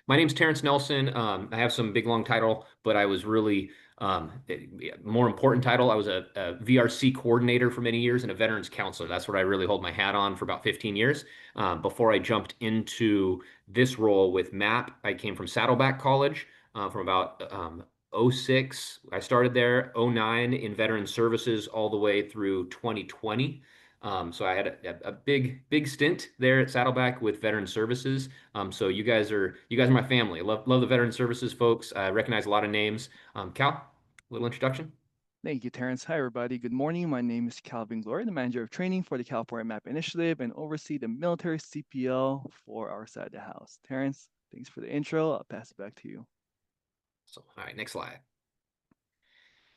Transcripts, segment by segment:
My name's Terrence Nelson. I have some big long title, but I was really more important title. I was a VRC coordinator for many years and a veterans counselor. That's what I really hold my hat on for about 15 years. Before I jumped into this role with MAP, I came from Saddleback College from about '06. I started there, '09 in veteran services all the way through 2020. So I had a big stint there at Saddleback with veteran services. So you guys are my family. Love the veteran services folks. I recognize a lot of names. Cal, a little introduction. Thank you, Terrence. Hi, everybody. Good morning. My name is Calvin Glory, the manager of training for the California MAP Initiative and oversee the military CPL for our side of the house. Terrence, thanks for the intro. I'll pass it back to you. So, all right, next slide.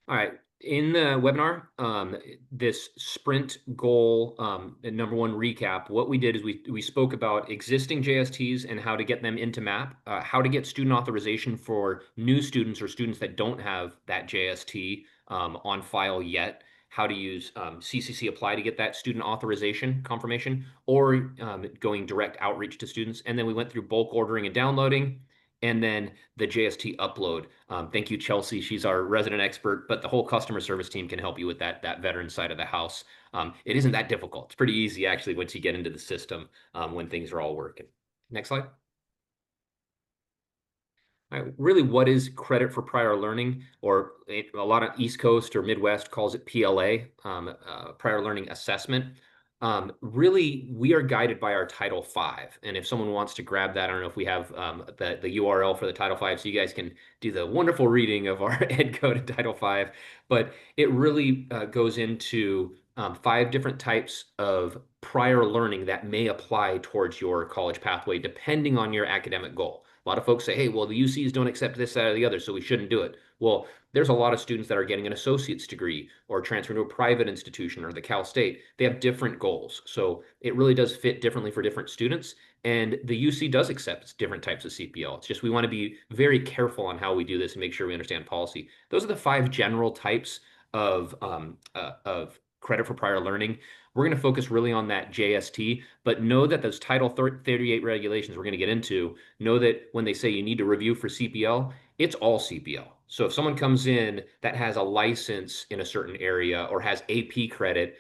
All right. In the webinar, this sprint goal, and number one recap, what we did is we spoke about existing JSTs and how to get them into MAP, how to get student authorization for new students or students that don't have that JST on file yet, how to use CCC Apply to get that student authorization confirmation, or going direct outreach to students. And then we went through bulk ordering and downloading, and then the JST upload. Thank you, Chelsea. She's our resident expert, but the whole customer service team can help you with that veteran side of the house. It isn't that difficult. It's pretty easy actually once you get into the system when things are all working. Next slide. All right, really, what is credit for prior learning? Or a lot of East Coast or Midwest calls it PLA, prior learning assessment. Really, we are guided by our Title V. And if someone wants to grab that, I don't know if we have the URL for the Title V, so you guys can do the wonderful reading of our ed code in Title V. But it really goes into 5 different types of prior learning that may apply towards your college pathway, depending on your academic goal. A lot of folks say, hey, well, the UCs don't accept this, that, or the other, so we shouldn't do it. Well, there's a lot of students that are getting an associate's degree or transferring to a private institution or the Cal State. They have different goals. So it really does fit differently for different students. And the UC does accept different types of CPL. It's just we want to be very careful on how we do this and make sure we understand policy. Those are the 5 general types of credit for prior learning. We're going to focus really on that JST, but know that those Title 38 regulations we're going to get into, know that when they say you need to review for CPL, it's all CPL. So if someone comes in that has a license in a certain area or has AP credit,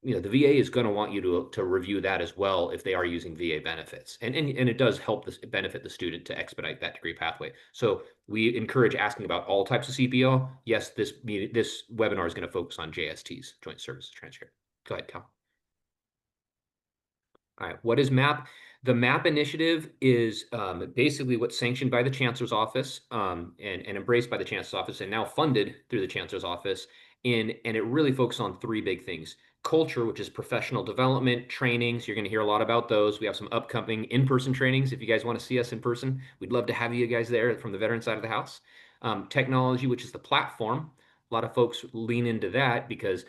the VA is going to want you to review that as well if they are using VA benefits. And it does help this benefit the student to expedite that degree pathway. So we encourage asking about all types of CPL. Yes, this webinar is going to focus on JSTs, Joint Services Transcript. Go ahead, Cal. All right, what is MAP? The MAP initiative is basically what's sanctioned by the Chancellor's Office and embraced by the Chancellor's Office and now funded through the Chancellor's Office. And it really focuses on 3 big things. Culture, which is professional development, trainings. You're going to hear a lot about those. We have some upcoming in-person trainings. If you guys want to see us in person, we'd love to have you guys there from the veteran side of the house. Technology, which is the platform. A lot of folks lean into that because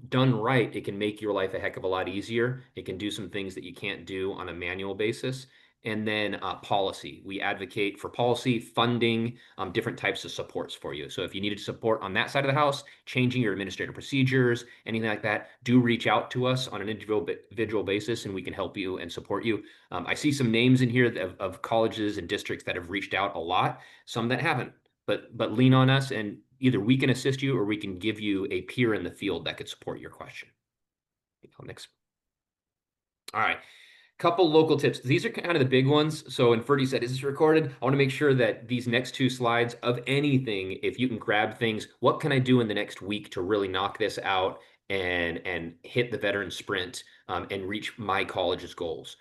done right, it can make your life a heck of a lot easier. It can do some things that you can't do on a manual basis. And then policy. We advocate for policy, funding, different types of supports for you. So if you needed support on that side of the house, changing your administrative procedures, anything like that, do reach out to us on an individual basis and we can help you and support you. I see some names in here of colleges and districts that have reached out a lot, some that haven't. But lean on us and either we can assist you or we can give you a peer in the field that could support your question. Next. All right. Couple local tips. These are kind of the big ones. So when Ferdy said, is this recorded? I want to make sure that these next 2 slides of anything, if you can grab things, what can I do in the next week to really knock this out and hit the veteran sprint and reach my college's goals?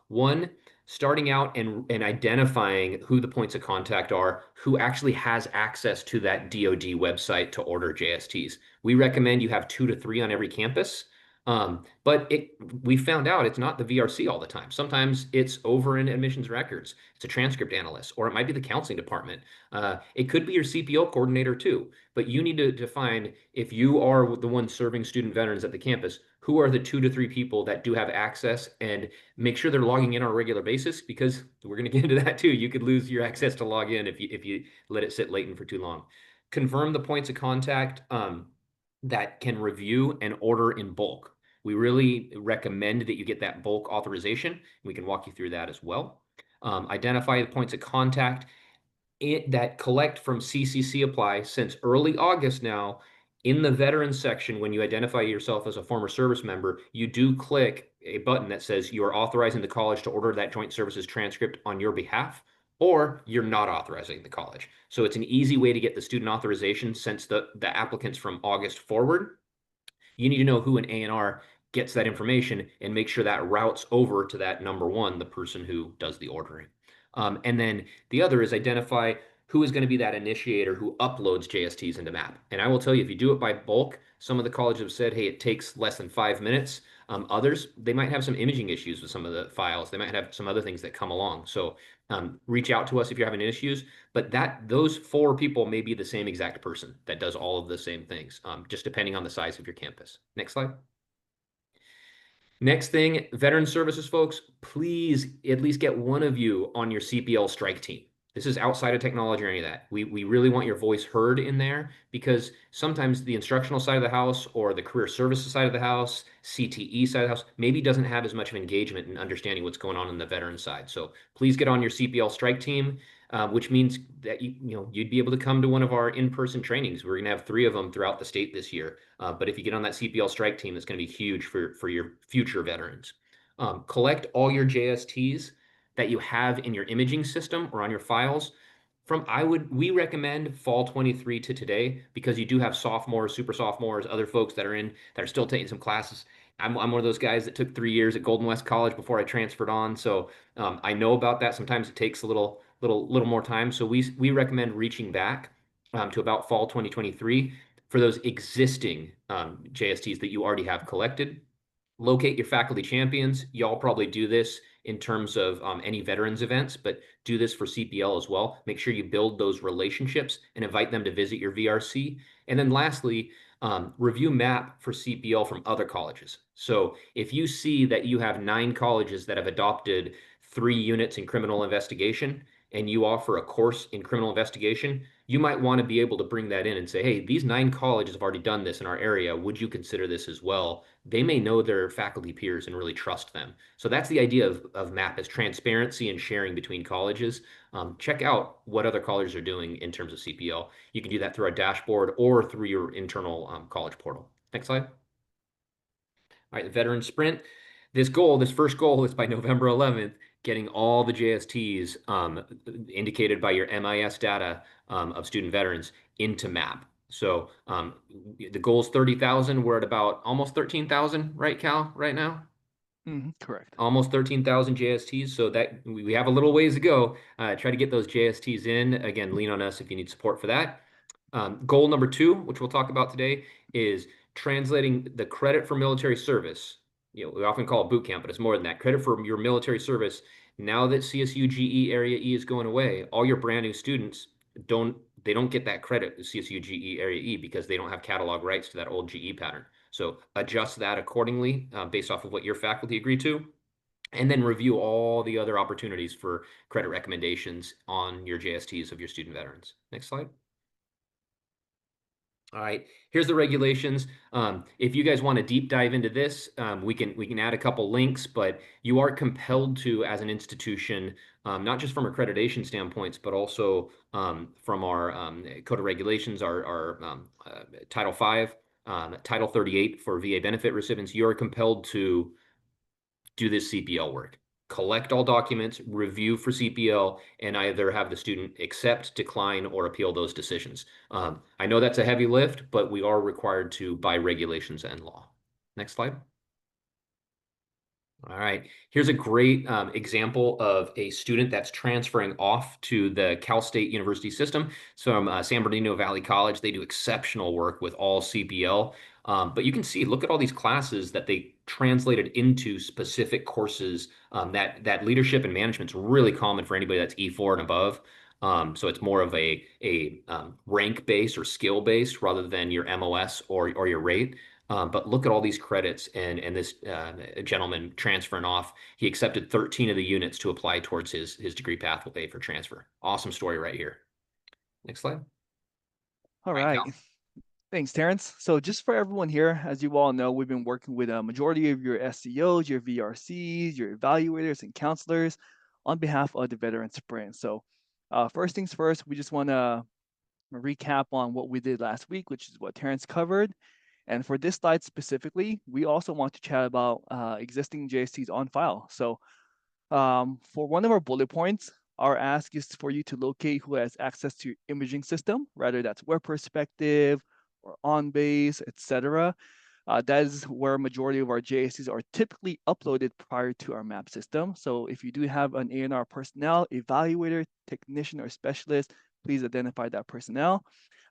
One, starting out and identifying who the points of contact are, who actually has access to that DoD website to order JSTs. We recommend you have 2 to 3 on every campus. But we found out it's not the VRC all the time. Sometimes it's over in admissions records. It's a transcript analyst, or it might be the counseling department. It could be your CPO coordinator too. But you need to define, if you are the one serving student veterans at the campus, who are the 2 to 3 people that do have access, and make sure they're logging in on a regular basis, because we're going to get into that too. You could lose your access to log in if you let it sit latent for too long. Confirm the points of contact that can review and order in bulk. We really recommend that you get that bulk authorization. We can walk you through that as well. Identify the points of contact that collect from CCC Apply since early August now. In the veterans section, when you identify yourself as a former service member, you do click a button that says you are authorizing the college to order that joint services transcript on your behalf, or you're not authorizing the college. So it's an easy way to get the student authorization since the applicants from August forward. You need to know who an A&R gets that information and make sure that routes over to that number one, the person who does the ordering. And then the other is identify who is going to be that initiator who uploads JSTs into MAP. And I will tell you, if you do it by bulk, some of the colleges have said, hey, it takes less than 5 minutes. Others, they might have some imaging issues with some of the files. They might have some other things that come along. So reach out to us if you're having issues. But those four people may be the same exact person that does all of the same things, just depending on the size of your campus. Next slide. Next thing, veteran services folks, please at least get one of you on your CPL strike team. This is outside of technology or any of that. We really want your voice heard in there because sometimes the instructional side of the house or the career services side of the house, CTE side of the house, maybe doesn't have as much of engagement in understanding what's going on the veteran side. So please get on your CPL strike team, which means that you'd be able to come to one of our in-person trainings. We're going to have 3 of them throughout the state this year. But if you get on that CPL strike team, it's going to be huge for your future veterans. Collect all your JSTs that you have in your imaging system or on your files we recommend fall 23 to today because you do have sophomores, super sophomores, other folks that are still taking some classes. I'm one of those guys that took 3 years at Golden West College before I transferred on, so I know about that. Sometimes it takes a little more time, so we recommend reaching back to about fall 2023 for those existing JSTs that you already have collected. Locate your faculty champions. Y'all probably do this in terms of any veterans events, but do this for CPL as well. Make sure you build those relationships and invite them to visit your VRC. And then lastly, review MAP for CPL from other colleges. So if you see that you have 9 colleges that have adopted 3 units in criminal investigation and you offer a course in criminal investigation, you might want to be able to bring that in and say, hey, these 9 colleges have already done this in our area. Would you consider this as well? They may know their faculty peers and really trust them. So that's the idea of MAP is transparency and sharing between colleges. Check out what other colleges are doing in terms of CPL. You can do that through our dashboard or through your internal college portal. Next slide. All right, the veteran sprint. This first goal is by November 11th, getting all the JSTs indicated by your MIS data of student veterans into MAP. So the goal is 30,000. We're at about almost 13,000, right, Cal, right now? Correct. Almost 13,000 JSTs. So that we have a little ways to go. Try to get those JSTs in. Again, lean on us if you need support for that. Goal number 2, which we'll talk about today, is translating the credit for military service. We often call it boot camp, but it's more than that. Credit for your military service. Now that CSU GE Area E is going away, all your brand new students don't get that credit, the CSU GE Area E, because they don't have catalog rights to that old GE pattern. So adjust that accordingly based off of what your faculty agree to, and then review all the other opportunities for credit recommendations on your JSTs of your student veterans. Next slide. All right, here's the regulations. If you guys want to deep dive into this, we can add a couple links, but you are compelled to, as an institution, not just from accreditation standpoints, but also from our code of regulations, our Title V, Title 38 for VA benefit recipients, you are compelled to do this CPL work. Collect all documents, review for CPL, and either have the student accept, decline, or appeal those decisions. I know that's a heavy lift, but we are required to by regulations and law. Next slide. All right, here's a great example of a student that's transferring off to the Cal State University system. So from San Bernardino Valley College, they do exceptional work with all CPL. But you can see, look at all these classes that they translated into specific courses. That leadership and management's really common for anybody that's E4 and above. So it's more of a rank based or skill based rather than your MOS or your rate. But look at all these credits and this gentleman transferring off. He accepted 13 of the units to apply towards his degree pathway for transfer. Awesome story right here. Next slide. All All right, right. Cal. Thanks, Terrence. So just for everyone here, as you all know, we've been working with a majority of your SCOs, your VRCs, your evaluators, and counselors on behalf of the Veteran Sprint. So, first things first, we just want to recap on what we did last week, which is what Terrence covered. And for this slide specifically, we also want to chat about existing JSTs on file. So, for one of our bullet points, our ask is for you to locate who has access to your imaging system, whether that's web perspective or on base, etc. That is where majority of our JSCs are typically uploaded prior to our map system. So if you do have an ANR personnel, evaluator, technician, or specialist, please identify that personnel.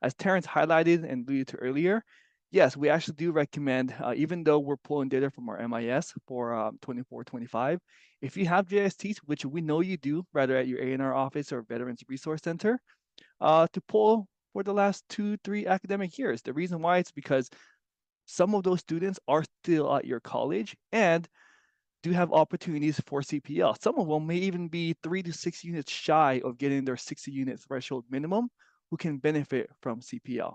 As Terrence highlighted and alluded to earlier, yes, we actually do recommend, even though we're pulling data from our MIS for 24-25, if you have JSTs, which we know you do, rather at your ANR office or Veterans Resource Center, to pull for the last 2-3 academic years. The reason why it's because some of those students are still at your college and do have opportunities for CPL. Some of them may even be 3 to 6 units shy of getting their 60 unit threshold minimum who can benefit from CPL.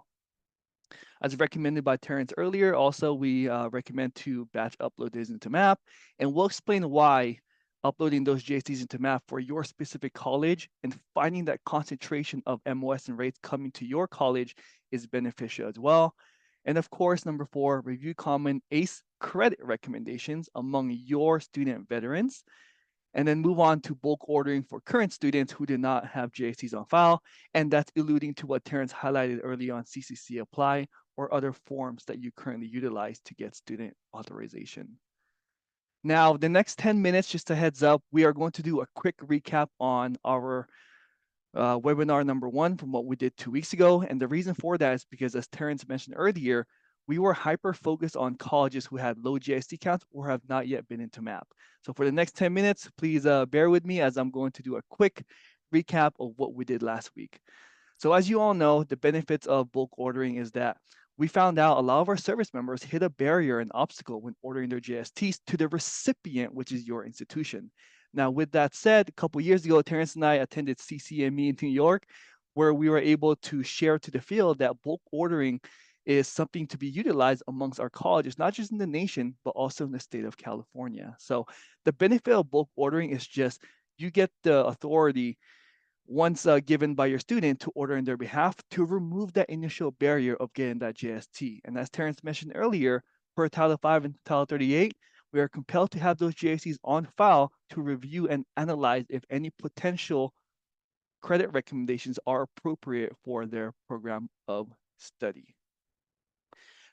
As recommended by Terrence earlier, also we recommend to batch upload these into MAP, and we'll explain why uploading those JSTs into MAP for your specific college and finding that concentration of MOS and rates coming to your college is beneficial as well. And of course, number 4, review common ACE credit recommendations among your student veterans, and then move on to bulk ordering for current students who do not have JSTs on file. And that's alluding to what Terrence highlighted early on, CCC apply or other forms that you currently utilize to get student authorization. Now, the next 10 minutes, just a heads up, we are going to do a quick recap on our webinar number 1 from what we did 2 weeks ago. And the reason for that is because, as Terrence mentioned earlier, we were hyper focused on colleges who had low JST counts or have not yet been into MAP. So for the next 10 minutes, please bear with me as I'm going to do a quick recap of what we did last week. So as you all know, the benefits of bulk ordering is that we found out a lot of our service members hit a barrier and obstacle when ordering their JSTs to the recipient, which is your institution. Now, with that said, a couple years ago, Terrence and I attended CCME in New York, where we were able to share to the field that bulk ordering is something to be utilized amongst our colleges, not just in the nation, but also in the state of California. So the benefit of bulk ordering is just you get the authority once given by your student to order in their behalf to remove that initial barrier of getting that JST. And as Terrence mentioned earlier, per Title 5 and Title 38, we are compelled to have those JSTs on file to review and analyze if any potential credit recommendations are appropriate for their program of study.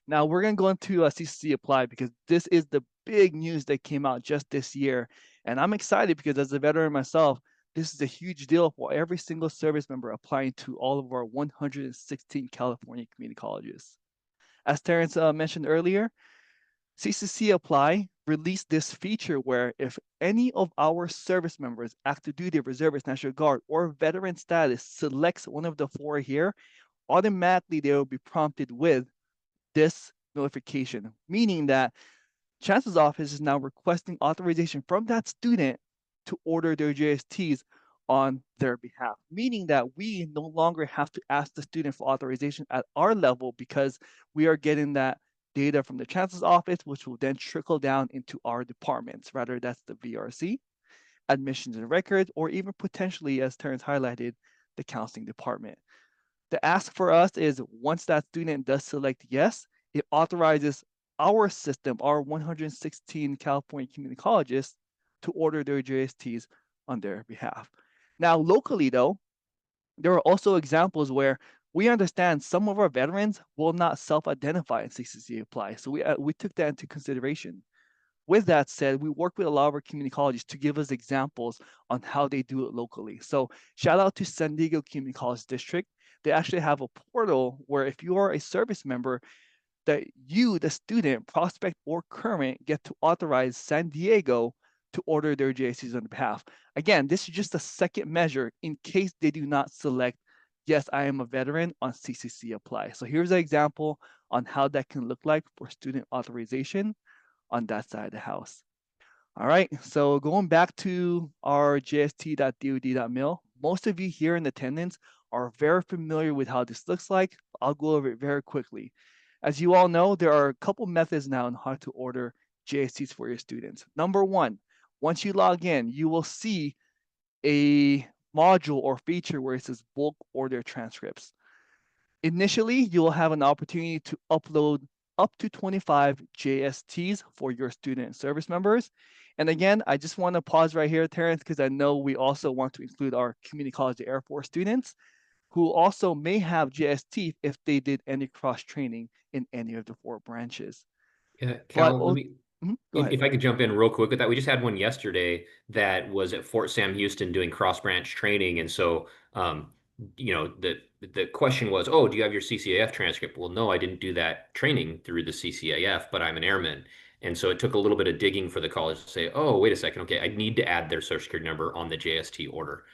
Now we're going to go into CCC Apply because this is the big news that came out just this year. And I'm excited because as a veteran myself, this is a huge deal for every single service member applying to all of our 116 California community colleges. As Terrence mentioned earlier, CCC Apply released this feature where if any of our service members, active duty, reservist, National Guard, or veteran status selects one of the 4 here, automatically they will be prompted with this notification, meaning that Chancellor's office is now requesting authorization from that student to order their JSTs on their behalf, meaning that we no longer have to ask the student for authorization at our level because we are getting that data from the Chancellor's office, which will then trickle down into our departments, whether that's the VRC, admissions and records, or even potentially, as Terrence highlighted, the counseling department. The ask for us is once that student does select yes, it authorizes our system, our 116 California community colleges, to order their JSTs on their behalf. Now, locally though, there are also examples where we understand some of our veterans will not self-identify in CCC Apply. So we took that into consideration. With that said, we work with a lot of our community colleges to give us examples on how they do it locally. So shout out to San Diego Community College District. They actually have a portal where if you are a service member, that you, the student, prospect, or current, get to authorize San Diego to order their JSCs on behalf. Again, this is just a second measure in case they do not select, yes, I am a veteran on CCC Apply. So here's an example on how that can look like for student authorization on that side of the house. All right, so going back to our jst.dod.mil, most of you here in attendance are very familiar with how this looks like. I'll go over it very quickly. As you all know, there are a couple methods now on how to order JSTs for your students. Number 1, once you log in, you will see a module or feature where it says bulk order transcripts. Initially, you will have an opportunity to upload up to 25 JSTs for your student and service members. And again, I just want to pause right here, Terrence, because I know we also want to include our community college Air Force students who also may have JST if they did any cross training in any of the four branches. Yeah, But Cal, let me, go ahead. if I could jump in real quick with that. We just had one yesterday that was at Fort Sam Houston doing cross branch training. And so, the question was, oh, do you have your CCAF transcript? Well, no, I didn't do that training through the CCAF, but I'm an airman. And so it took a little bit of digging for the college to say, oh, wait a second. Okay, I need to add their social security number on the JST order.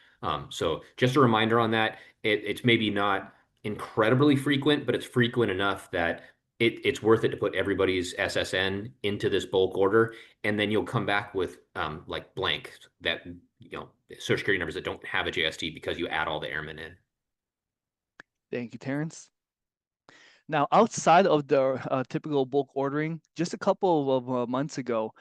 So just a reminder on that. It's maybe not incredibly frequent, but it's frequent enough that it's worth it to put everybody's SSN into this bulk order, and then you'll come back with like blank that social security numbers that don't have a JST because you add all the airmen in. Thank you, Terrence. Now, outside of the typical bulk ordering, just a couple of months ago,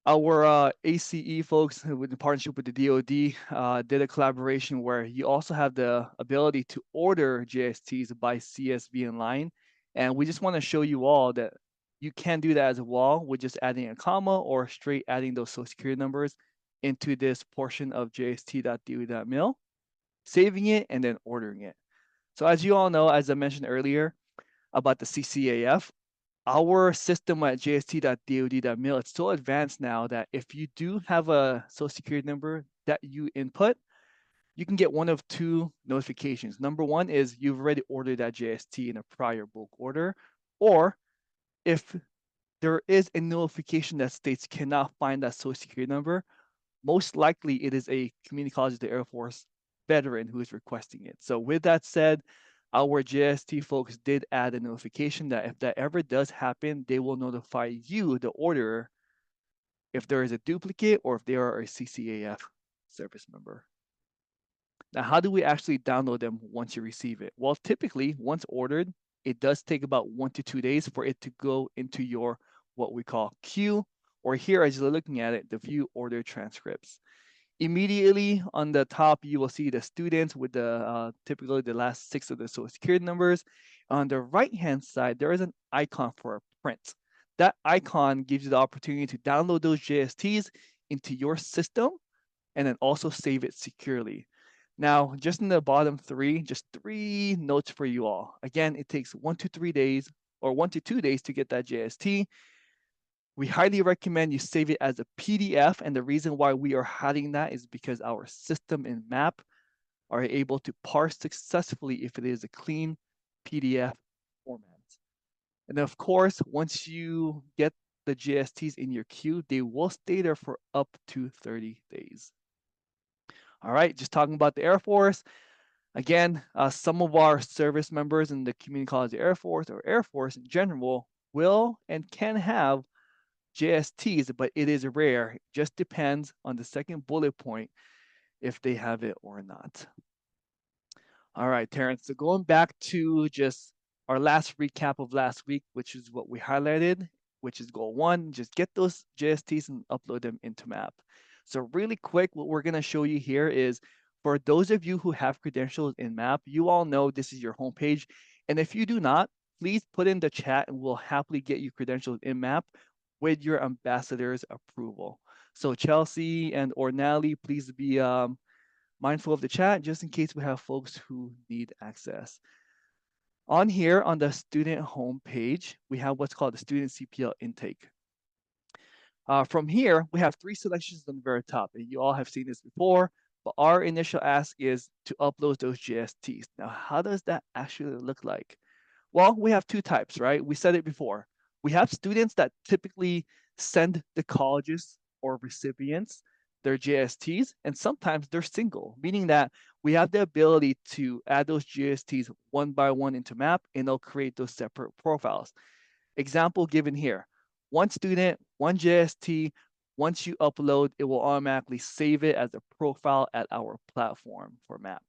our ACE folks, with the partnership with the DoD, did a collaboration where you also have the ability to order JSTs by CSV in line. And we just want to show you all that you can do that as well with just adding a comma or straight adding those social security numbers into this portion of jst.do.mil, saving it, and then ordering it. So as you all know, as I mentioned earlier about the CCAF, our system at jst.dod.mil, it's so advanced now that if you do have a social security number that you input, you can get one of two notifications. Number one is you've already ordered that JST in a prior bulk order, or if there is a notification that states cannot find that social security number, most likely it is a community college of the Air Force veteran who is requesting it. So with that said, our JST folks did add a notification that if that ever does happen, they will notify you, the orderer, if there is a duplicate or if they are a CCAF service member. Now, how do we actually download them once you receive it? Well, typically, once ordered, it does take about 1 to 2 days for it to go into your what we call queue, or here, as you're looking at it, the view order transcripts. Immediately on the top, you will see the students with the typically the last 6 of the social security numbers. On the right-hand side, there is an icon for a print. That icon gives you the opportunity to download those JSTs into your system and then also save it securely. Now, just in the bottom three, just 3 notes for you all. Again, it takes 1 to 3 days or 1 to 2 days to get that JST. We highly recommend you save it as a PDF. And the reason why we are hiding that is because our system and map are able to parse successfully if it is a clean PDF format. And of course, once you get the JSTs in your queue, they will stay there for up to 30 days. All right, just talking about the Air Force. Again, some of our service members in the community college Air Force or Air Force in general will and can have JSTs, but it is rare. It just depends on the second bullet point if they have it or not. All right, Terrence. So going back to just our last recap of last week, which is what we highlighted, which is goal 1, just get those JSTs and upload them into MAP. So really quick, what we're going to show you here is for those of you who have credentials in MAP, you all know this is your homepage. And if you do not, please put in the chat and we'll happily get you credentials in MAP with your ambassador's approval. So Chelsea and Ornally, please be mindful of the chat just in case we have folks who need access. On here on the student homepage, we have what's called the student CPL intake. From here, we have 3 selections on the very top, and you all have seen this before, but our initial ask is to upload those JSTs. Now, how does that actually look like? Well, we have 2 types, right? We said it before. We have students that typically send the colleges or recipients their JSTs, and sometimes they're single, meaning that we have the ability to add those JSTs one by one into MAP, and they'll create those separate profiles. Example given here, 1 student, 1 JST. Once you upload, it will automatically save it as a profile at our platform for MAP.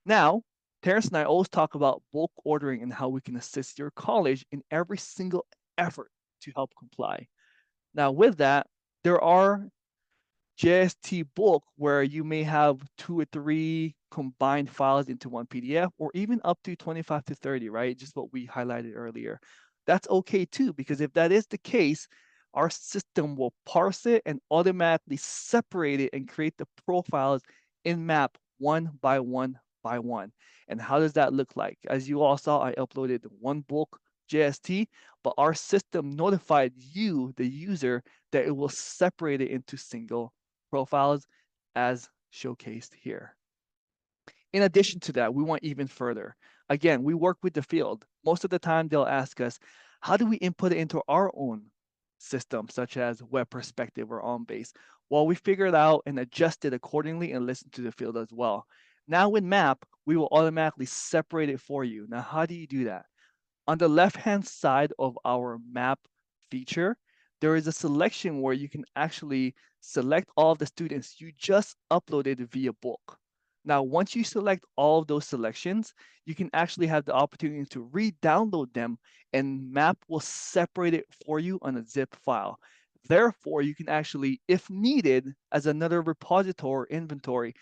Now, Terrence and I always talk about bulk ordering and how we can assist your college in every single effort to help comply. Now, with that, there are JST bulk, where you may have 2 or 3 combined files into one PDF, or even up to 25 to 30, right? Just what we highlighted earlier. That's okay too, because if that is the case, our system will parse it and automatically separate it and create the profiles in map one by one by one. And how does that look like? As you all saw, I uploaded one bulk JST, but our system notified you, the user, that it will separate it into single profiles as showcased here. In addition to that, we went even further. Again, we work with the field. Most of the time, they'll ask us, how do we input it into our own system, such as web perspective or on-base? Well, we figure it out and adjust it accordingly and listen to the field as well. Now in map, we will automatically separate it for you. Now, how do you do that? On the left-hand side of our map feature, there is a selection where you can actually select all of the students you just uploaded via bulk. Now, once you select all of those selections, you can actually have the opportunity to re-download them, and map will separate it for you on a zip file. Therefore, you can actually, if needed, as another repository or inventory,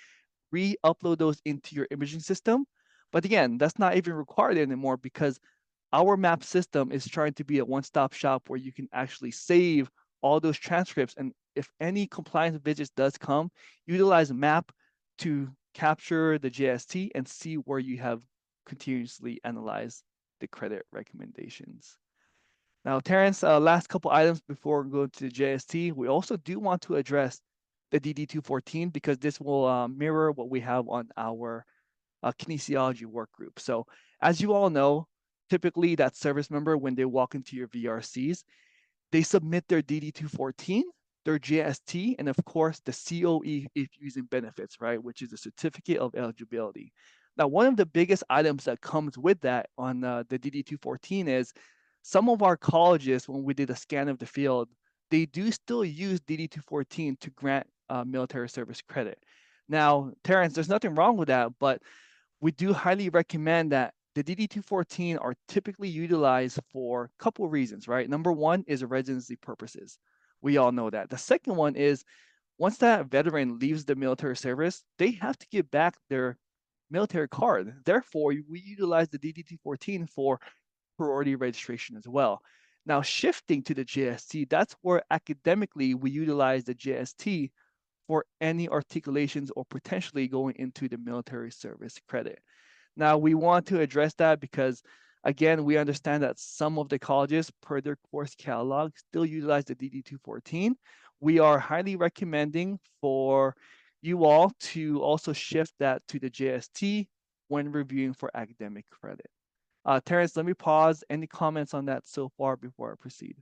re-upload those into your imaging system. But again, that's not even required anymore, because our map system is trying to be a one-stop shop where you can actually save all those transcripts. And if any compliance visits does come, utilize map to capture the JST and see where you have continuously analyzed the credit recommendations. Now, Terrence, last couple items before we go to the JST, we also do want to address the DD214, because this will mirror what we have on our kinesiology work group. So as you all know, typically that service member, when they walk into your VRCs, they submit their DD214, their JST, and of course the COE if using benefits, right? Which is a certificate of eligibility. Now, one of the biggest items that comes with that on the DD214 is some of our colleges, when we did a scan of the field, they do still use DD214 to grant military service credit. Now, Terrence, there's nothing wrong with that, but we do highly recommend that the DD214 are typically utilized for a couple of reasons, right? Number one is residency purposes. We all know that. The second one is once that veteran leaves the military service, they have to give back their military card. Therefore, we utilize the DD214 for priority registration as well. Now, shifting to the JST, that's where academically we utilize the JST for any articulations or potentially going into the military service credit. Now, we want to address that because, again, we understand that some of the colleges, per their course catalog, still utilize the DD214. We are highly recommending for you all to also shift that to the JST when reviewing for academic credit. Terrence, let me pause. Any comments on that so far before I proceed?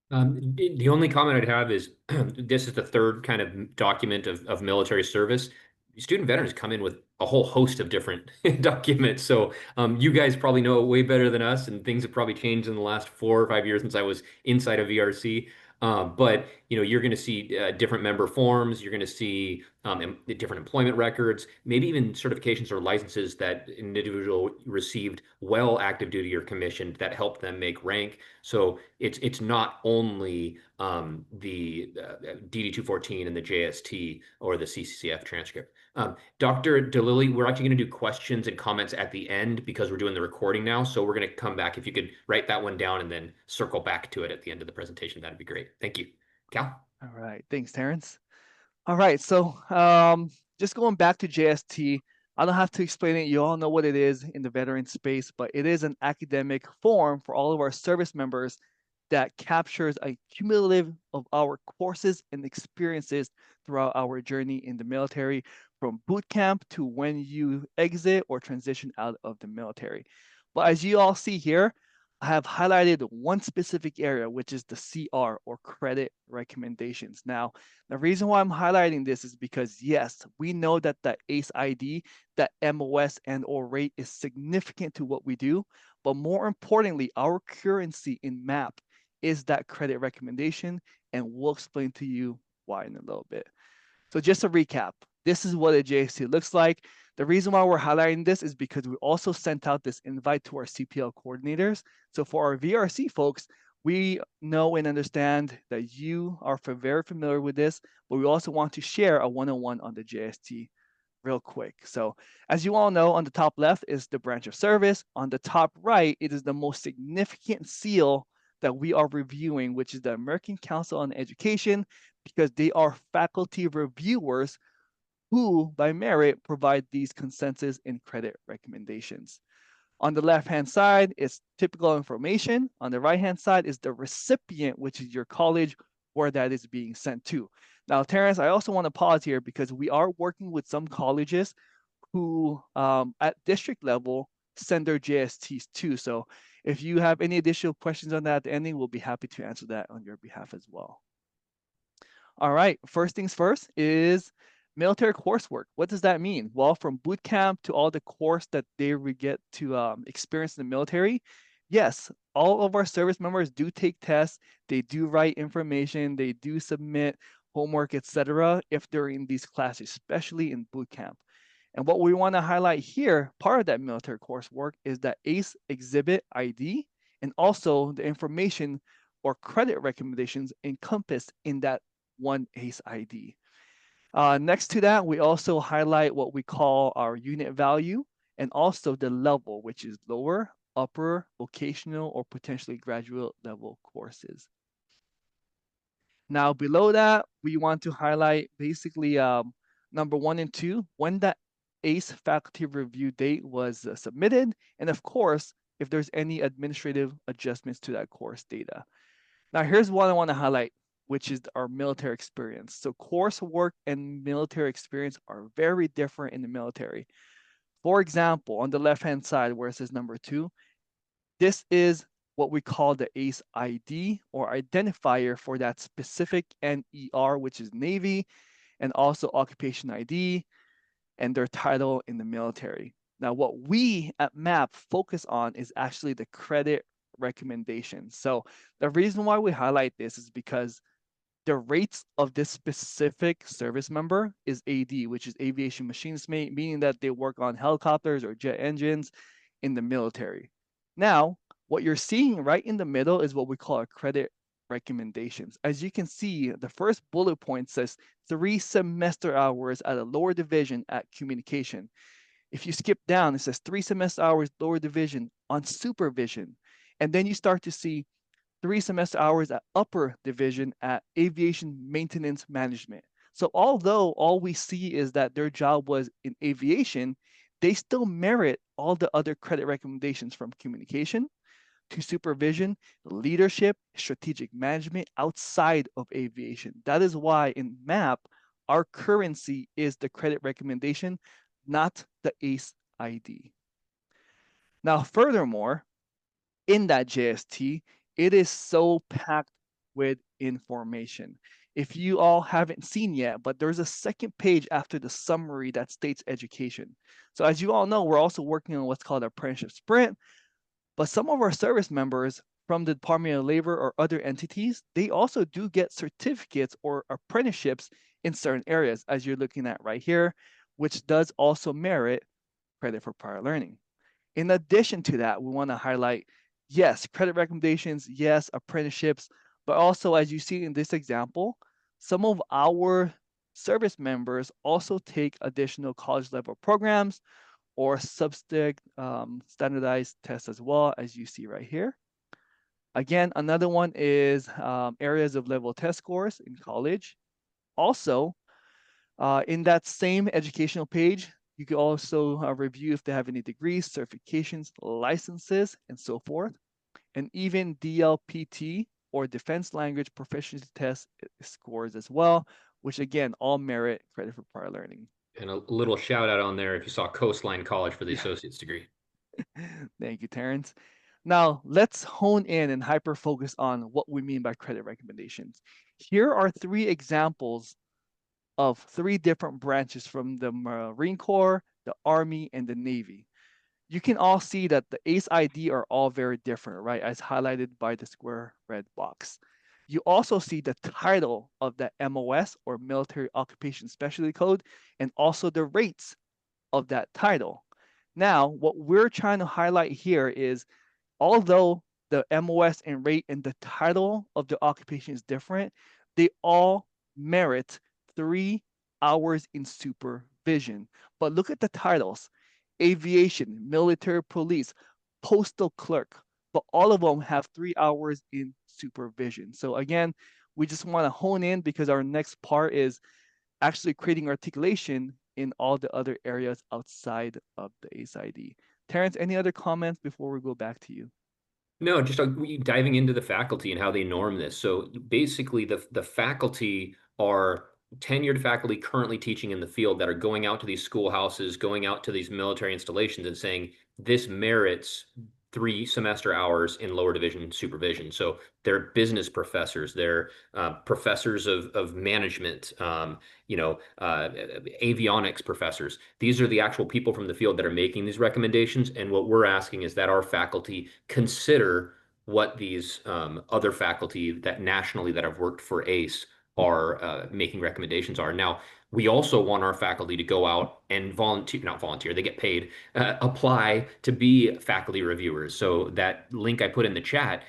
The only comment I'd have is this is the third kind of document of military service. Student veterans come in with a whole host of different documents. So you guys probably know it way better than us, and things have probably changed in the last 4 or 5 years since I was inside of VRC. But you're going to see different member forms. You're going to see different employment records, maybe even certifications or licenses that an individual received while active duty or commissioned that helped them make rank. So it's not only the DD214 and the JST or the CCCF transcript. Dr. DeLilly, we're actually going to do questions and comments at the end because we're doing the recording now. So we're going to come back. If you could write that one down and then circle back to it at the end of the presentation, that'd be great. Thank you. Cal? All right. Thanks, Terrence. All right. So just going back to JST, I don't have to explain it. You all know what it is in the veteran space, but it is an academic form for all of our service members that captures a cumulative of our courses and experiences throughout our journey in the military, from boot camp to when you exit or transition out of the military. But as you all see here, I have highlighted one specific area, which is the CR or credit recommendations. Now, the reason why I'm highlighting this is because, yes, we know that the ACE ID, that MOS and or rate is significant to what we do, but more importantly, our currency in MAP is that credit recommendation, and we'll explain to you why in a little bit. So just to recap, this is what a JST looks like. The reason why we're highlighting this is because we also sent out this invite to our CPL coordinators. So for our VRC folks, We know and understand that you are very familiar with this, but we also want to share a one-on-one on the JST real quick. So as you all know, on the top left is the branch of service. On the top right, it is the most significant seal that we are reviewing, which is the American Council on Education, because they are faculty reviewers who, by merit, provide these consensus and credit recommendations. On the left-hand side is typical information. On the right-hand side is the recipient, which is your college where that is being sent to. Now, Terrence, I also want to pause here because we are working with some colleges who at district level send their JSTs too. So if you have any additional questions on that at the ending, we'll be happy to answer that on your behalf as well. All right, first things first is military coursework. What does that mean? Well, from boot camp to all the course that they would get to experience in the military, yes, all of our service members do take tests, they do write information, they do submit homework, etc. if they're in these classes, especially in boot camp. And what we want to highlight here, part of that military coursework is that ACE exhibit ID and also the information or credit recommendations encompassed in that one ACE ID. Next to that, we also highlight what we call our unit value and also the level, which is lower, upper, vocational, or potentially graduate level courses. Now below that, we want to highlight basically number 1 and 2, when that ACE faculty review date was submitted, and of course, if there's any administrative adjustments to that course data. Now here's what I want to highlight, which is our military experience. So coursework and military experience are very different in the military. For example, on the left-hand side where it says number 2, this is what we call the ACE ID or identifier for that specific NER, which is Navy, and also occupation ID and their title in the military. Now, what we at MAP focus on is actually the credit recommendations. So the reason why we highlight this is because the rates of this specific service member is AD, which is aviation machines mate, meaning that they work on helicopters or jet engines in the military. Now, what you're seeing right in the middle is what we call a credit recommendations. As you can see, the first bullet point says 3 semester hours at a lower division at communication. If you skip down, it says 3 semester hours lower division on supervision. And then you start to see 3 semester hours at upper division at aviation maintenance management. So although all we see is that their job was in aviation, they still merit all the other credit recommendations from communication to supervision, leadership, strategic management outside of aviation. That is why in MAP, our currency is the credit recommendation, not the ACE ID. Now, furthermore, in that JST, it is so packed with information. If you all haven't seen yet, but there's a second page after the summary that states education. So as you all know, we're also working on what's called apprenticeship sprint, but some of our service members from the Department of Labor or other entities, they also do get certificates or apprenticeships in certain areas, as you're looking at right here, which does also merit credit for prior learning. In addition to that, we want to highlight, yes, credit recommendations, yes, apprenticeships, but also as you see in this example, some of our service members also take additional college level programs or standardized tests as well, as you see right here. Again, another one is areas of level test scores in college. Also, in that same educational page, you can also review if they have any degrees, certifications, licenses, and so forth. And even DLPT or Defense Language Proficiency Test scores as well, which again, all merit credit for prior learning. And a little shout out on there if you saw Coastline College for the Yeah, associate's degree. thank you, Terrence. Now, let's hone in and hyper focus on what we mean by credit recommendations. Here are 3 examples of 3 different branches from the Marine Corps, the Army, and the Navy. You can all see that the ACE ID are all very different, right? As highlighted by the square red box. You also see the title of the MOS or Military Occupation Specialty Code and also the rates of that title. Now, what we're trying to highlight here is although the MOS and rate and the title of the occupation is different, they all merit 3 hours in supervision. But look at the titles: aviation, military police, postal clerk, but all of them have 3 hours in supervision. So again, we just want to hone in because our next part is actually creating articulation in all the other areas outside of the ACE ID. Terrence, any other comments before we go back to you? No, just diving into the faculty and how they norm this. So basically, the faculty are tenured faculty currently teaching in the field that are going out to these schoolhouses, going out to these military installations, and saying this merits 3 semester hours in lower division supervision. So they're business professors, they're professors of management, avionics professors. These are the actual people from the field that are making these recommendations. And what we're asking is that our faculty consider what these other faculty that nationally that have worked for ACE are making recommendations are. Now, we also want our faculty to go out and volunteer, not volunteer, they get paid, apply to be faculty reviewers. So that link I put in the chat,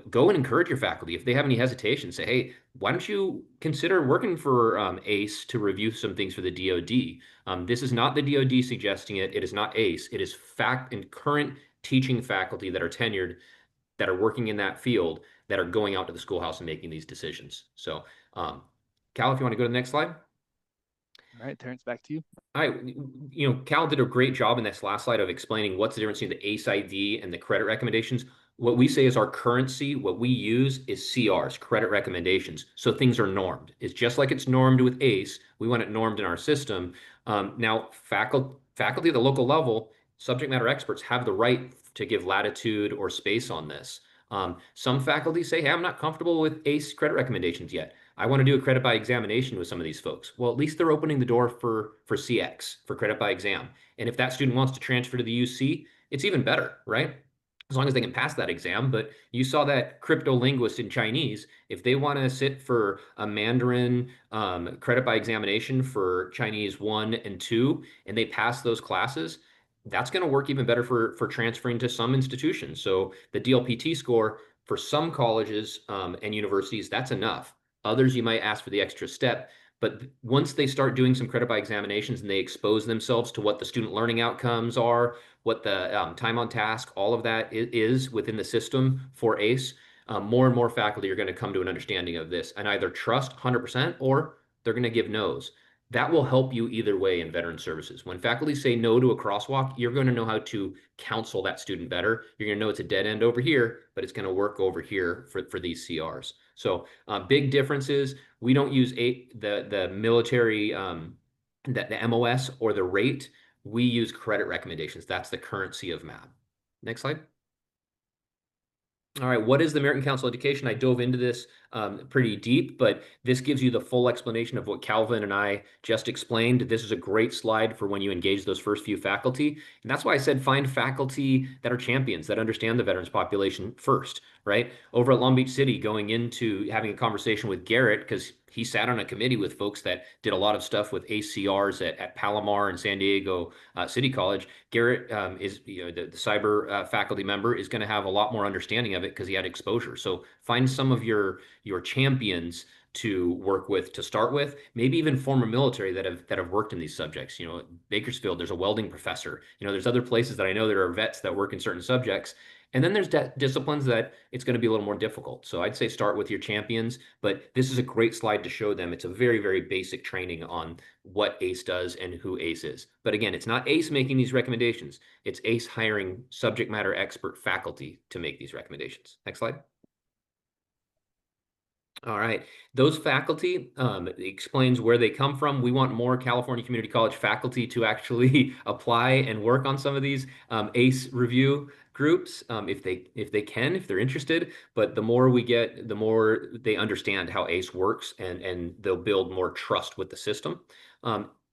go and encourage your faculty. If they have any hesitation, say, hey, why don't you consider working for ACE to review some things for the DoD? This is not the DoD suggesting it. It is not ACE. It is fact and current teaching faculty that are tenured, that are working in that field, that are going out to the schoolhouse and making these decisions. So, Cal, if you want to go to the next slide. All right, Terrence, back to you. Hi, Cal did a great job in this last slide of explaining what's the difference between the ACE ID and the credit recommendations. What we say is our currency, what we use is CRs, credit recommendations. So things are normed. It's just like it's normed with ACE. We want it normed in our system. Now, faculty at the local level, subject matter experts have the right to give latitude or space on this. Some faculty say, hey, I'm not comfortable with ACE credit recommendations yet. I want to do a credit by examination with some of these folks. Well, at least they're opening the door for CX, for credit by exam. And if that student wants to transfer to the UC, it's even better, right? As long as they can pass that exam. But you saw that crypto linguist in Chinese. If they want to sit for a Mandarin credit by examination for Chinese 1 and 2, and they pass those classes, that's going to work even better for transferring to some institutions. So the DLPT score for some colleges and universities, that's enough. Others, you might ask for the extra step. But once they start doing some credit by examinations and they expose themselves to what the student learning outcomes are, what the time on task, all of that is within the system for ACE, more and more faculty are going to come to an understanding of this and either trust 100% or they're going to give no's. That will help you either way in veteran services. When faculty say no to a crosswalk, you're going to know how to counsel that student better. You're going to know it's a dead end over here, but it's going to work over here for these CRs. So big differences. We don't use the military, the MOS or the rate. We use credit recommendations. That's the currency of MAB. Next slide. All right, what is the American Council of Education? I dove into this pretty deep, but this gives you the full explanation of what Calvin and I just explained. This is a great slide for when you engage those first few faculty. And that's why I said find faculty that are champions, that understand the veterans population first, right? Over at Long Beach City, going into having a conversation with Garrett, because he sat on a committee with folks that did a lot of stuff with ACRs at Palomar and San Diego City College. Garrett is the cyber faculty member is going to have a lot more understanding of it because he had exposure. So find some of your champions to work with to start with, maybe even former military that have worked in these subjects. Bakersfield, there's a welding professor. There's other places that I know there are vets that work in certain subjects. And then there's disciplines that it's going to be a little more difficult. So I'd say start with your champions, but this is a great slide to show them. It's a very, very basic training on what ACE does and who ACE is. But again, it's not ACE making these recommendations. It's ACE hiring subject matter expert faculty to make these recommendations. Next slide. All right. Those faculty explains where they come from. We want more California Community College faculty to actually apply and work on some of these ACE review groups if they're interested. But the more we get, the more they understand how ACE works and they'll build more trust with the system.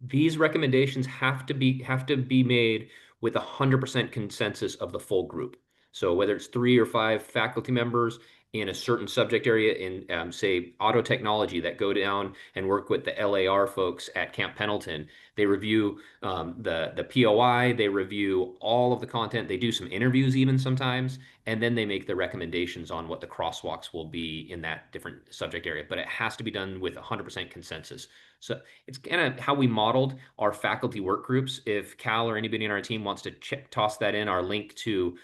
These recommendations have to be made with 100% consensus of the full group. So whether it's 3 or 5 faculty members in a certain subject area in, say, auto technology that go down and work with the LAR folks at Camp Pendleton, They review the POI, they review all of the content, they do some interviews even sometimes, and then they make the recommendations on what the crosswalks will be in that different subject area. But it has to be done with 100% consensus. So it's kind of how we modeled our faculty work groups. If Cal or anybody on our team wants to toss that in, our link to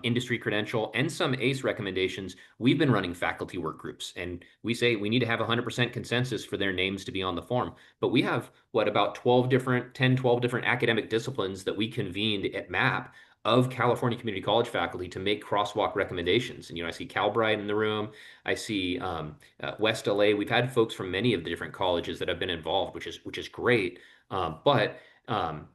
industry credential and some ACE recommendations, we've been running faculty work groups. And we say we need to have 100% consensus for their names to be on the form. But we have, what, about 12 different academic disciplines that we convened at MAP of California Community College faculty to make crosswalk recommendations. And, I see Calbright in the room. I see West LA. We've had folks from many of the different colleges that have been involved, which is great. But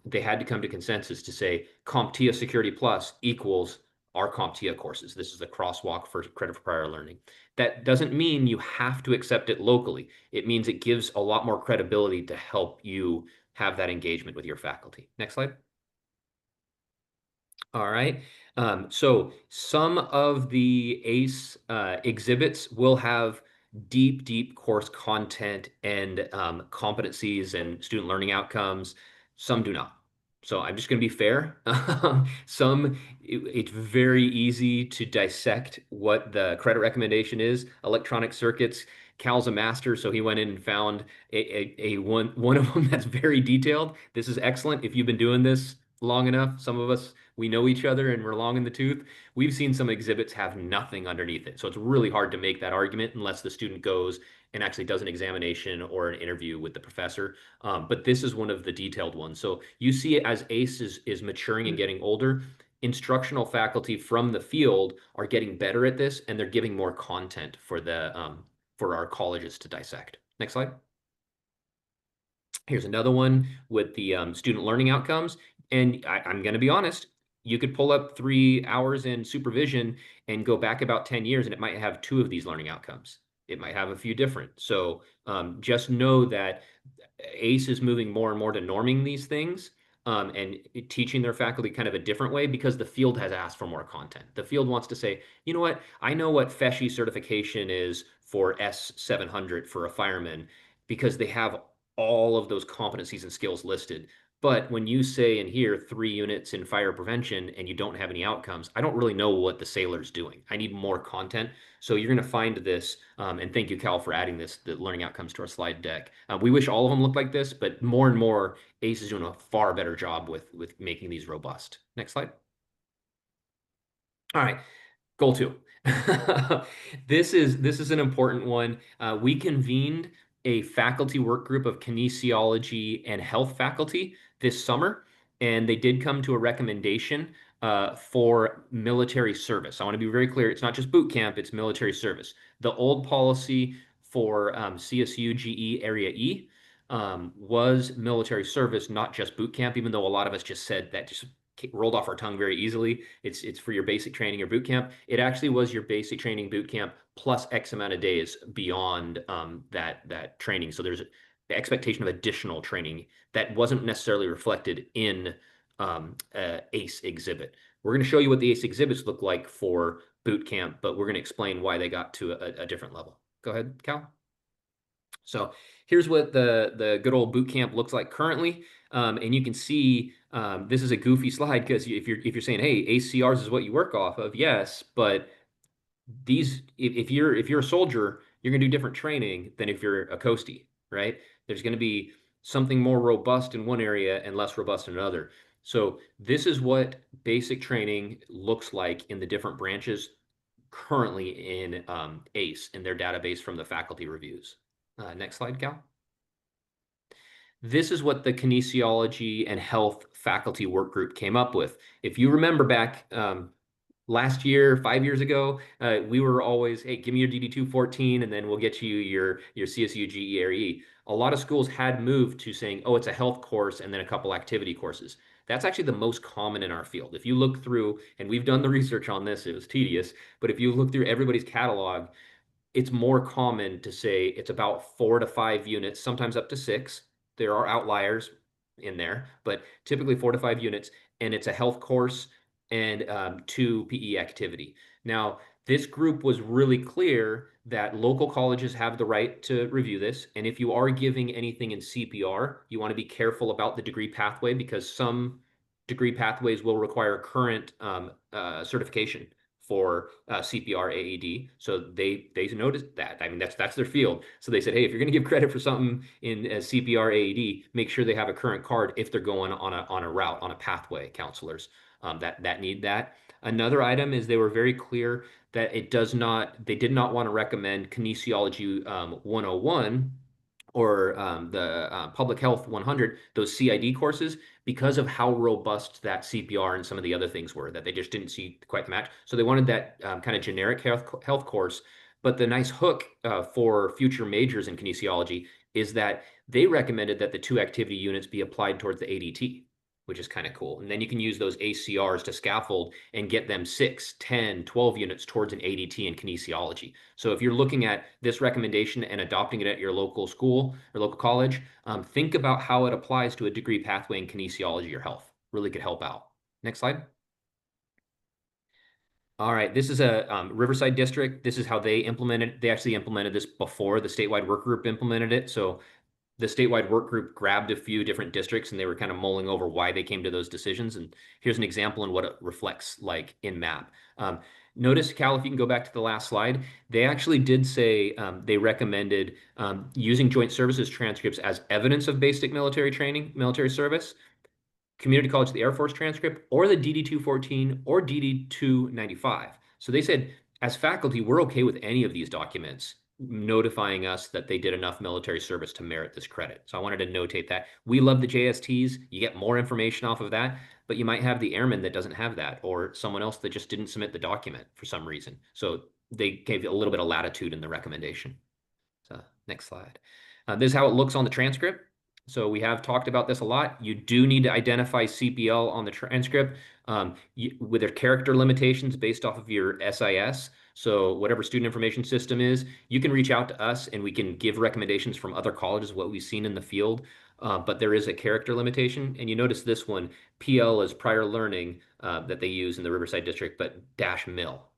they had to come to consensus to say CompTIA Security Plus equals our CompTIA courses. This is the crosswalk for credit for prior learning. That doesn't mean you have to accept it locally. It means it gives a lot more credibility to help you have that engagement with your faculty. Next slide. All right. So some of the ACE exhibits will have deep, deep course content and competencies and student learning outcomes. Some do not. So I'm just going to be fair. It's very easy to dissect what the credit recommendation is. Electronic circuits. Cal's a master, so he went in and found a one of them that's very detailed. This is excellent. If you've been doing this long enough, some of us, we know each other and we're long in the tooth. We've seen some exhibits have nothing underneath it. So it's really hard to make that argument unless the student goes and actually does an examination or an interview with the professor. But this is one of the detailed ones. So you see it as ACE is maturing and getting older. Instructional faculty from the field are getting better at this, and they're giving more content for our colleges to dissect. Next slide. Here's another one with the student learning outcomes. And I'm going to be honest, you could pull up 3 hours in supervision and go back about 10 years, and it might have two of these learning outcomes. It might have a few different. So just know that ACE is moving more and more to norming these things and teaching their faculty kind of a different way because the field has asked for more content. The field wants to say, you know what, I know what FESHI certification is for S700 for a fireman because they have all of those competencies and skills listed. But when you say in here 3 units in fire prevention and you don't have any outcomes, I don't really know what the sailor's doing. I need more content. So you're going to find this, and thank you, Cal, for adding the learning outcomes to our slide deck. We wish all of them looked like this, but more and more, ACE is doing a far better job with making these robust. Next slide. All right, goal two. This is an important one. We convened a faculty work group of kinesiology and health faculty this summer, and they did come to a recommendation for military service. I want to be very clear. It's not just boot camp, it's military service. The old policy for CSU GE Area E was military service, not just boot camp, even though a lot of us just said that just rolled off our tongue very easily. It's for your basic training or boot camp. It actually was your basic training boot camp plus X amount of days beyond that training. So there's the expectation of additional training that wasn't necessarily reflected in ACE exhibit. We're going to show you what the ACE exhibits look like for boot camp, but we're going to explain why they got to a different level. Go ahead, Cal. So here's what the good old boot camp looks like currently. And you can see this is a goofy slide because if you're saying, hey, ACRs is what you work off of, yes, but if you're a soldier, you're gonna do different training than if you're a coastie, right? There's gonna be something more robust in one area and less robust in another. So this is what basic training looks like in the different branches currently in ACE in their database from the faculty reviews. Next slide, Cal. This is what the kinesiology and health faculty work group came up with. If you remember back last year, 5 years ago, we were always, hey, give me your DD-214 and then we'll get you your CSU GE Area E. A lot of schools had moved to saying, oh, it's a health course and then a couple activity courses. That's actually the most common in our field. If you look through, and we've done the research on this, it was tedious, but if you look through everybody's catalog, it's more common to say it's about 4 to 5 units, sometimes up to 6. There are outliers in there, but typically 4 to 5 units, and it's a health course and 2 PE activity. Now, This group was really clear that local colleges have the right to review this. And if you are giving anything in CPR, you want to be careful about the degree pathway because some degree pathways will require current certification for CPR AED. So they noticed that. I mean, that's their field. So they said, hey, if you're going to give credit for something in CPR AED, make sure they have a current card if they're going on a route on a pathway. Counselors that need that. Another item is they were very clear that they did not want to recommend kinesiology 101 or the public health 100, those CID courses, because of how robust that CPR and some of the other things were, that they just didn't see quite the match. So they wanted that kind of generic health course. But the nice hook for future majors in kinesiology is that they recommended that the two activity units be applied towards the ADT, which is kind of cool. And then you can use those ACRs to scaffold and get them 6, 10, 12 units towards an ADT in kinesiology. So if you're looking at this recommendation and adopting it at your local school or local college, think about how it applies to a degree pathway in kinesiology or health. Really could help out. Next slide. All right, this is a Riverside district. This is how they implemented. They actually implemented this before the statewide work group implemented it. So the statewide work group grabbed a few different districts and they were kind of mulling over why they came to those decisions. And here's an example in what it reflects like in MAP. Notice, Cal, if you can go back to the last slide, they actually did say they recommended using joint services transcripts as evidence of basic military training, military service, community college of the Air Force transcript, or the DD 214 or DD 295. So they said, as faculty, we're okay with any of these documents notifying us that they did enough military service to merit this credit. So I wanted to notate that. We love the JSTs. You get more information off of that, but you might have the airman that doesn't have that or someone else that just didn't submit the document for some reason. So they gave a little bit of latitude in the recommendation. So next slide. This is how it looks on the transcript. So we have talked about this a lot. You do need to identify CPL on the transcript with their character limitations based off of your SIS. So whatever student information system is, you can reach out to us and we can give recommendations from other colleges, what we've seen in the field. But there is a character limitation. And you notice this one, PL is prior learning that they use in the Riverside District, but dash mill.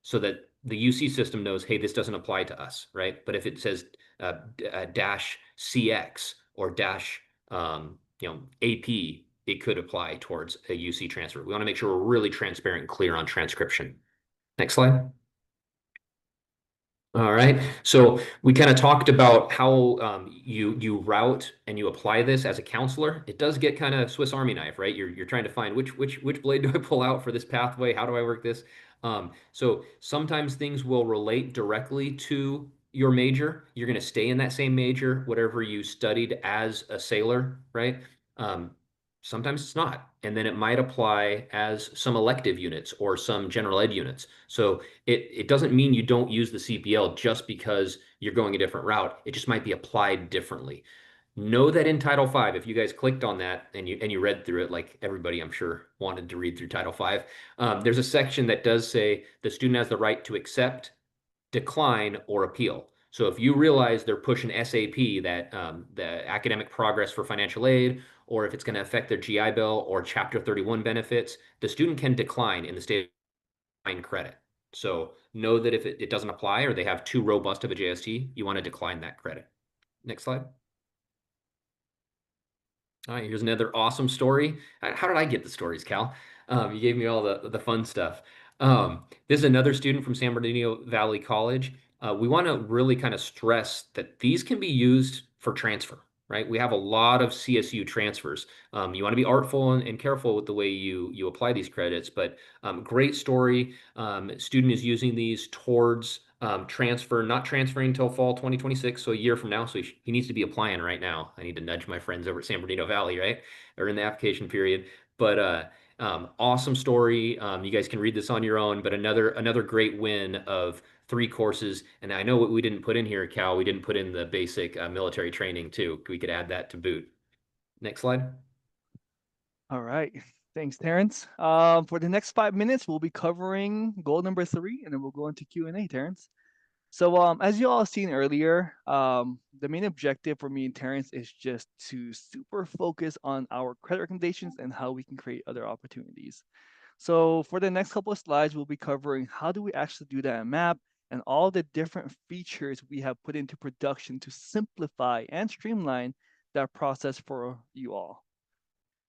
So that the UC system knows, hey, this doesn't apply to us, right? But if it says dash CX or dash AP, it could apply towards a UC transfer. We want to make sure we're really transparent and clear on transcription. Next slide. All right. So we kind of talked about how you route and you apply this as a counselor. It does get kind of Swiss Army knife, right? You're trying to find which blade do I pull out for this pathway? How do I work this? So sometimes things will relate directly to your major. You're going to stay in that same major, whatever you studied as a sailor, right? Um, Sometimes it's not. And then it might apply as some elective units or some general ed units. So it doesn't mean you don't use the CPL just because you're going a different route. It just might be applied differently. Know that in Title V, if you guys clicked on that and you read through it, like everybody I'm sure wanted to read through Title V, there's a section that does say the student has the right to accept, decline, or appeal. So if you realize they're pushing SAP, that the academic progress for financial aid, or if it's going to affect their GI Bill or Chapter 31 benefits, the student can decline in the state of credit. So know that if it doesn't apply or they have too robust of a JST, you want to decline that credit. Next slide. All right, here's another awesome story. How did I get the stories, Cal? You gave me all the fun stuff. This is another student from San Bernardino Valley College. We want to really kind of stress that these can be used for transfer, right? We have a lot of CSU transfers. You want to be artful and careful with the way you apply these credits, but great story. Student is using these towards transfer, not transferring until fall 2026, so a year from now. So he needs to be applying right now. I need to nudge my friends over at San Bernardino Valley, right? Or in the application period. But awesome story. You guys can read this on your own, but another great win of 3 courses. And I know what we didn't put in here, Cal, we didn't put in the basic military training too. We could add that to boot. Next slide. All right. Thanks, Terrence. For the next 5 minutes, we'll be covering goal number 3, and then we'll go into Q&A, Terrence. So, as you all seen earlier, the main objective for me and Terrence is just to super focus on our credit recommendations and how we can create other opportunities. So for the next couple of slides, we'll be covering how do we actually do that in MAP and all the different features we have put into production to simplify and streamline that process for you all.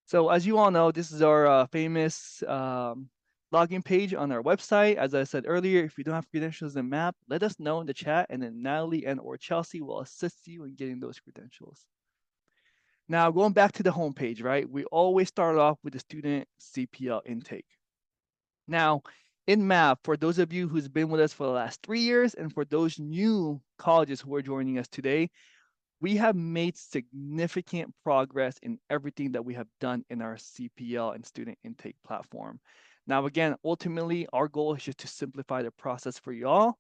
So as you all know, this is our famous login page on our website. As I said earlier, if you don't have credentials in MAP, let us know in the chat, and then Natalie and or Chelsea will assist you in getting those credentials. Now, going back to the homepage, right? We always start off with the student CPL intake. Now, in MAP, for those of you who's been with us for the last 3 years, and for those new colleges who are joining us today, we have made significant progress in everything that we have done in our CPL and student intake platform. Now, again, ultimately, our goal is just to simplify the process for y'all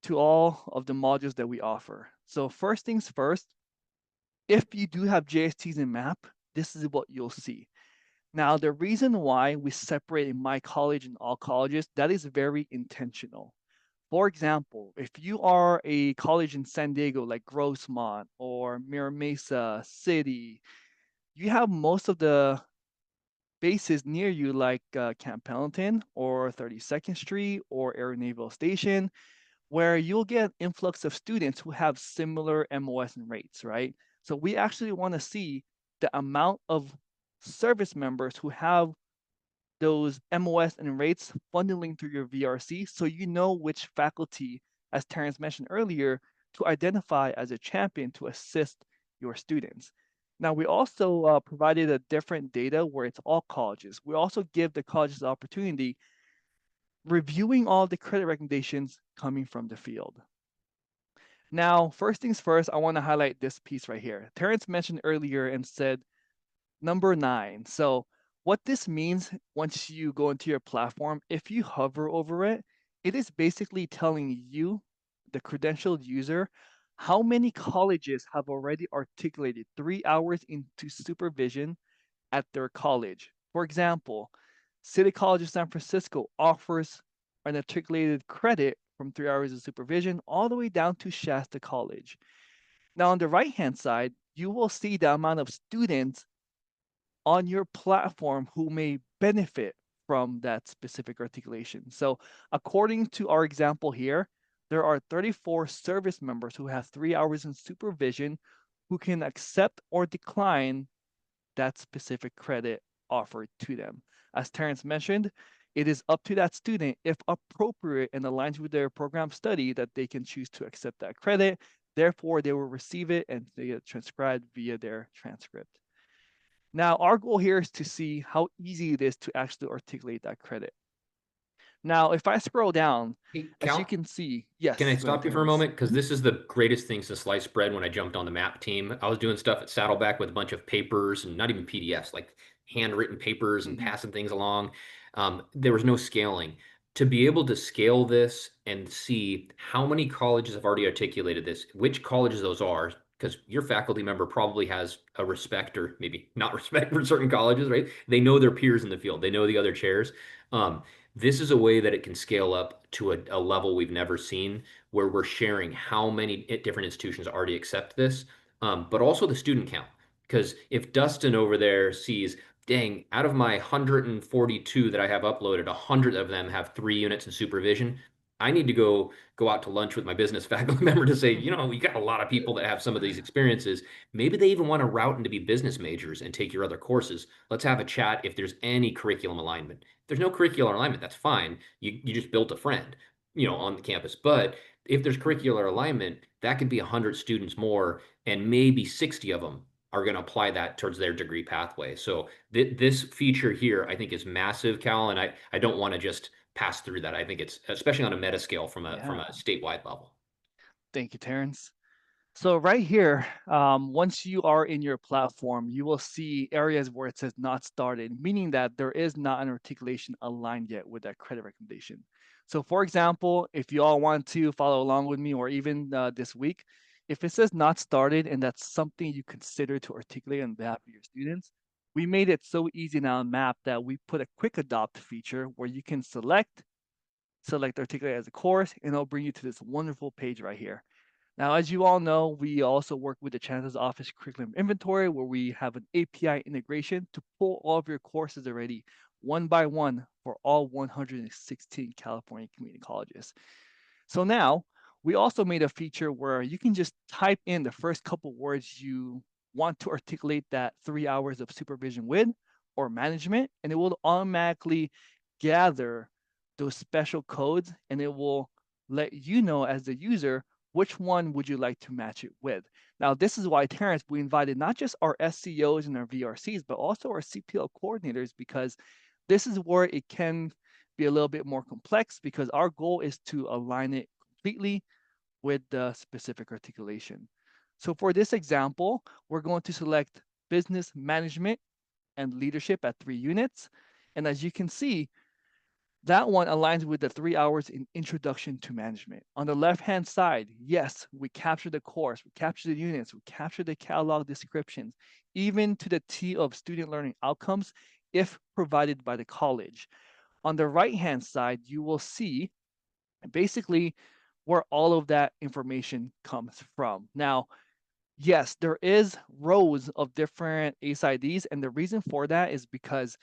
to all of the modules that we offer. So first things first, if you do have JSTs in MAP, this is what you'll see. Now, the reason why we separated my college and all colleges, that is very intentional. For example, if you are a college in San Diego like Grossmont or Mira Mesa City, you have most of the bases near you like Camp Pendleton or 32nd Street or Air Naval Station, where you'll get influx of students who have similar MOS and rates, right? So we actually want to see the amount of service members who have those MOS and rates funneling through your VRC so you know which faculty, as Terrence mentioned earlier, to identify as a champion to assist your students. Now, we also provided a different data where it's all colleges. We also give the colleges the opportunity reviewing all the credit recommendations coming from the field. Now, first things first, I want to highlight this piece right here. Terrence mentioned earlier and said number 9. So what this means once you go into your platform, if you hover over it, it is basically telling you, the credentialed user, how many colleges have already articulated 3 hours into supervision at their college. For example, City College of San Francisco offers an articulated credit from 3 hours of supervision all the way down to Shasta College. Now, on the right-hand side, you will see the amount of students on your platform who may benefit from that specific articulation. So according to our example here, there are 34 service members who have 3 hours in supervision who can accept or decline that specific credit offered to them. As Terrence mentioned, it is up to that student, if appropriate and aligns with their program study, that they can choose to accept that credit. Therefore, they will receive it and they get transcribed via their transcript. Now, our goal here is to see how easy it is to actually articulate that credit. Now, if I scroll down, Hey, as you Cal, can see, can I yes, go ahead, stop you for a Terrence. moment? Because this is the greatest thing since sliced bread when I jumped on the map team. I was doing stuff at Saddleback with a bunch of papers and not even PDFs, like handwritten papers and Mhm. passing things along. There was no scaling. To be able to scale this and see how many colleges have already articulated this, which colleges those are, because your faculty member probably has a respect or maybe not respect for certain colleges, right? They know their peers in the field, they know the other chairs. Um, this is a way that it can scale up to a level we've never seen, where we're sharing how many different institutions already accept this, but also the student count. Because if Dustin over there sees, dang, out of my 142 that I have uploaded, 100 of them have 3 units in supervision. I need to go out to lunch with my business faculty member to say, you got a lot of people that have some of these experiences. Maybe they even want to route into be business majors and take your other courses. Let's have a chat if there's any curriculum alignment. If there's no curricular alignment, that's fine. You just built a friend, on the campus. But if there's curricular alignment, that could be 100 students more, and maybe 60 of them are going to apply that towards their degree pathway. So this feature here, I think, is massive, Cal, and I don't want to just pass through that. I think it's especially on a meta scale from Yeah, a statewide level. thank you, Terrence. So right here, once you are in your platform, you will see areas where it says not started, meaning that there is not an articulation aligned yet with that credit recommendation. So for example, if you all want to follow along with me or even this week, if it says not started and that's something you consider to articulate on behalf of your students, we made it so easy now in MAP that we put a quick adopt feature where you can select articulate as a course, and it'll bring you to this wonderful page right here. Now, as you all know, we also work with the Chancellor's Office Curriculum Inventory, where we have an API integration to pull all of your courses already one by one for all 116 California community colleges. So now we also made a feature where you can just type in the first couple words you want to articulate that 3 hours of supervision with or management, and it will automatically gather those special codes and it will let you know as the user which one would you like to match it with. Now, this is why, Terrence, we invited not just our SCOs and our VRCs, but also our CPL coordinators, because this is where it can be a little bit more complex because our goal is to align it completely with the specific articulation. So for this example, we're going to select business management and leadership at 3 units. And as you can see, that one aligns with the 3 hours in introduction to management. On the left-hand side, yes, we capture the course, we capture the units, we capture the catalog descriptions, even to the T of student learning outcomes if provided by the college. On the right-hand side, you will see basically where all of that information comes from. Now, yes, there is rows of different ACE IDs, and the reason for that is because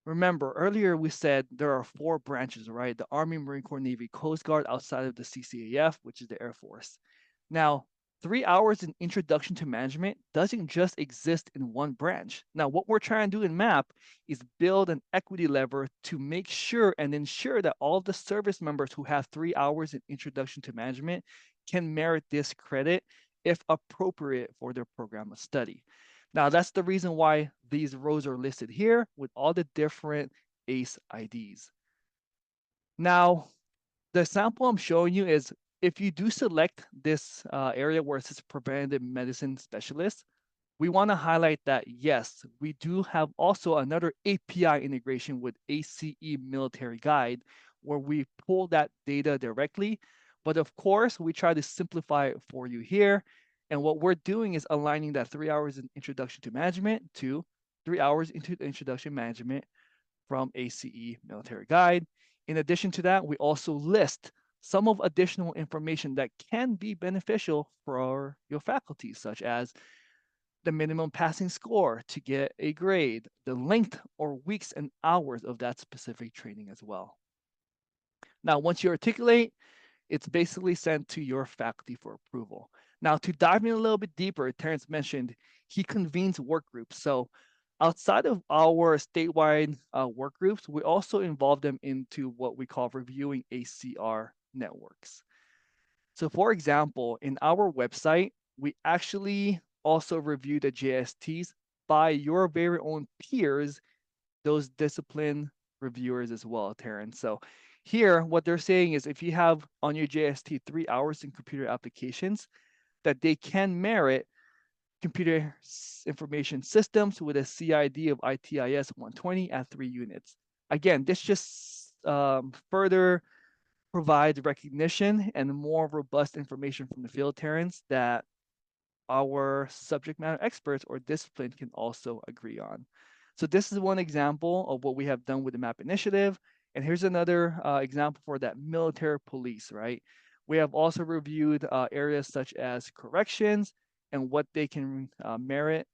remember, earlier we said there are 4 branches, right? The Army, Marine Corps, Navy, Coast Guard outside of the CCAF, which is the Air Force. Now, 3 hours in introduction to management doesn't just exist in one branch. Now, what we're trying to do in MAP is build an equity lever to make sure and ensure that all the service members who have 3 hours in introduction to management can merit this credit if appropriate for their program of study. Now, that's the reason why these rows are listed here with all the different ACE IDs. Now, the sample I'm showing you is if you do select this area where it says preventive medicine specialist, we want to highlight that yes, we do have also another API integration with ACE Military Guide where we pull that data directly. But of course, we try to simplify it for you here. And what we're doing is aligning that 3 hours in introduction to management to 3 hours into the introduction management from ACE Military Guide. In addition to that, we also list some of additional information that can be beneficial for your faculty, such as the minimum passing score to get a grade, the length or weeks and hours of that specific training as well. Now, once you articulate, it's basically sent to your faculty for approval. Now, to dive in a little bit deeper, Terrence mentioned he convenes work groups. So outside of our statewide work groups, we also involve them into what we call reviewing ACR networks. So for example, in our website, we actually also review the JSTs by your very own peers, those discipline reviewers as well, Terrence. So here, what they're saying is if you have on your JST 3 hours in computer applications, that they can merit computer information systems with a CID of ITIS 120 at 3 units. Again, this just further provides recognition and more robust information from the field, Terrence, that our subject matter experts or discipline can also agree on. So this is one example of what we have done with the MAP initiative. And here's another example for that military police, right? We have also reviewed areas such as corrections and what they can merit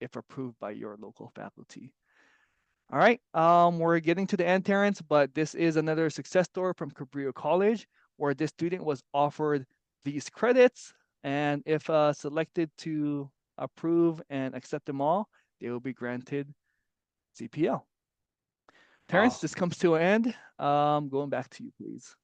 if approved by your local faculty. All right, we're getting to the end, Terrence, but this is another success story from Cabrillo College where this student was offered these credits, and if selected to approve and accept them all, they will be granted CPL. Terrence, this Awesome. comes to an end. Going back to you, please.